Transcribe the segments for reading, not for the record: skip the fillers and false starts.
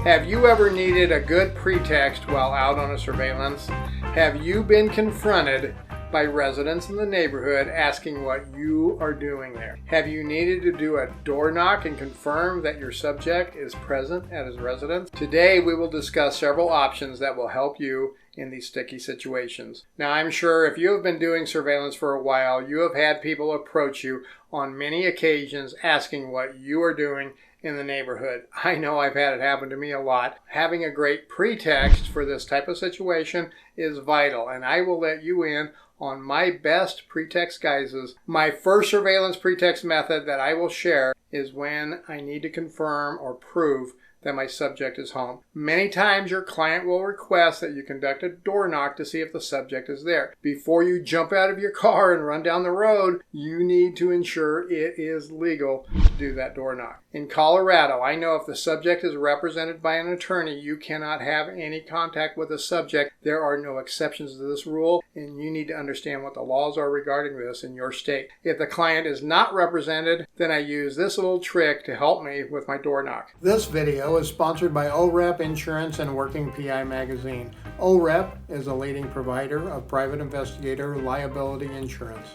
Have you ever needed a good pretext while out on a surveillance? Have you been confronted by residents in the neighborhood asking what you are doing there? Have you needed to do a door knock and confirm that your subject is present at his residence? Today we will discuss several options that will help you in these sticky situations. Now, I'm sure if you have been doing surveillance for a while, you have had people approach you on many occasions asking what you are doing in the neighborhood. I know I've had it happen to me a lot. Having a great pretext for this type of situation is vital, and I will let you in on my best pretext guises. My first surveillance pretext method that I will share is when I need to confirm or prove that my subject is home. Many times your client will request that you conduct a door knock to see if the subject is there. Before you jump out of your car and run down the road, you need to ensure it is legal to do that door knock. In Colorado, I know if the subject is represented by an attorney, you cannot have any contact with the subject. There are no exceptions to this rule, and you need to understand what the laws are regarding this in your state. If the client is not represented, then I use this little trick to help me with my door knock. This video is sponsored by OREP Insurance and Working PI Magazine. OREP is a leading provider of private investigator liability insurance.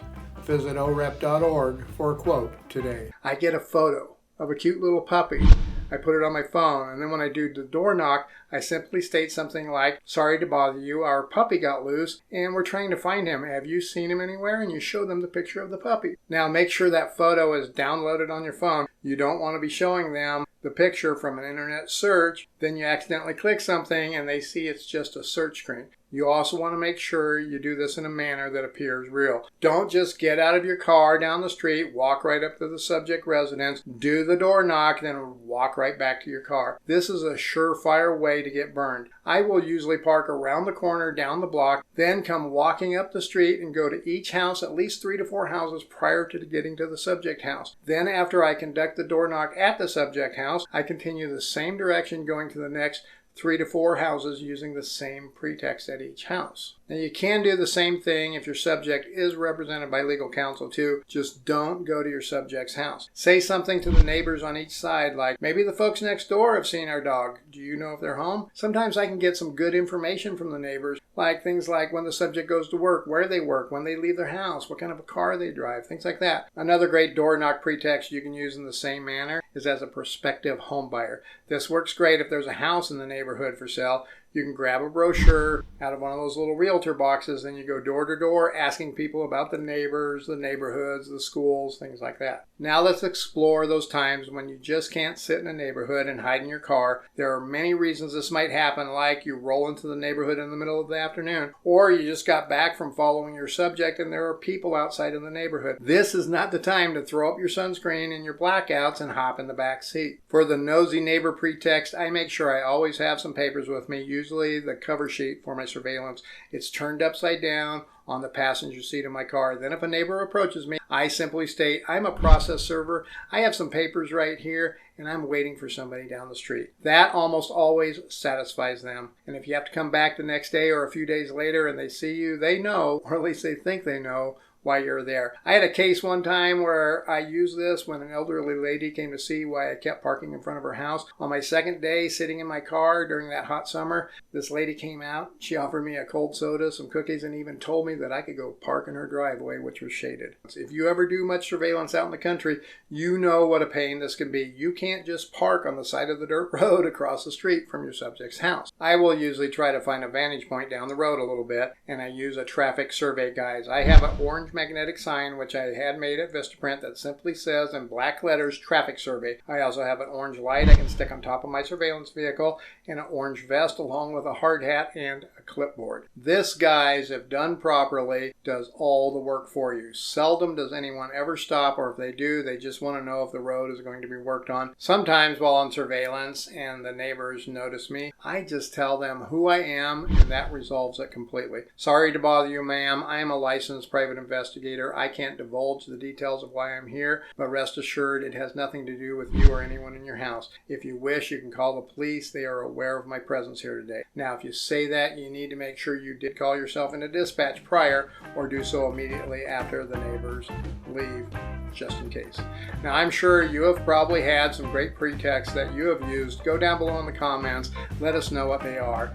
Visit orep.org for a quote today. I get a photo of a cute little puppy. I put it on my phone, and then when I do the door knock, I simply state something like, "Sorry to bother you, our puppy got loose and we're trying to find him. Have you seen him anywhere?" And you show them the picture of the puppy. Now make sure that photo is downloaded on your phone. You don't want to be showing them the picture from an internet search, then you accidentally click something and they see it's just a search screen. You also want to make sure you do this in a manner that appears real. Don't just get out of your car down the street, walk right up to the subject residence, do the door knock, then walk right back to your car. This is a surefire way to get burned. I will usually park around the corner down the block, then come walking up the street and go to each house, at least 3 to 4 houses prior to getting to the subject house. Then after I conduct the door knock at the subject house, I continue the same direction going to the next 3 to 4 houses using the same pretext at each house. Now you can do the same thing if your subject is represented by legal counsel too. Just don't go to your subject's house. Say something to the neighbors on each side like, "Maybe the folks next door have seen our dog. Do you know if they're home?" Sometimes I can get some good information from the neighbors, like things like when the subject goes to work, where they work, when they leave their house, what kind of a car they drive, things like that. Another great door knock pretext you can use in the same manner is as a prospective home buyer. This works great if there's a house in the neighborhood for sale. You can grab a brochure out of one of those little realtor boxes and you go door to door asking people about the neighbors, the neighborhoods, the schools, things like that. Now let's explore those times when you just can't sit in a neighborhood and hide in your car. There are many reasons this might happen, like you roll into the neighborhood in the middle of the afternoon, or you just got back from following your subject and there are people outside in the neighborhood. This is not the time to throw up your sunscreen and your blackouts and hop in the back seat. For the nosy neighbor pretext, I make sure I always have some papers with me, usually the cover sheet for my surveillance. It's turned upside down on the passenger seat of my car. Then if a neighbor approaches me, I simply state, "I'm a process server. I have some papers right here and I'm waiting for somebody down the street." That almost always satisfies them. And if you have to come back the next day or a few days later and they see you, they know, or at least they think they know, why you're there. I had a case one time where I used this when an elderly lady came to see why I kept parking in front of her house. On my second day sitting in my car during that hot summer, this lady came out. She offered me a cold soda, some cookies, and even told me that I could go park in her driveway, which was shaded. If you ever do much surveillance out in the country, you know what a pain this can be. You can't just park on the side of the dirt road across the street from your subject's house. I will usually try to find a vantage point down the road a little bit, and I use a traffic survey guide. I have an orange magnetic sign which I had made at Vistaprint that simply says in black letters traffic survey. I also have an orange light I can stick on top of my surveillance vehicle and an orange vest along with a hard hat and a clipboard. This, guys, if done properly, does all the work for you. Seldom does anyone ever stop, or if they do, they just want to know if the road is going to be worked on. Sometimes while on surveillance and the neighbors notice me, I just tell them who I am and that resolves it completely. "Sorry to bother you, ma'am. I am a licensed private investigator. I can't divulge the details of why I'm here, but rest assured it has nothing to do with you or anyone in your house. If you wish, you can call the police. They are aware of my presence here today." Now, if you say that, you need to make sure you did call yourself into dispatch prior or do so immediately after the neighbors leave just in case. Now, I'm sure you have probably had some great pretexts that you have used. Go down below in the comments. Let us know what they are.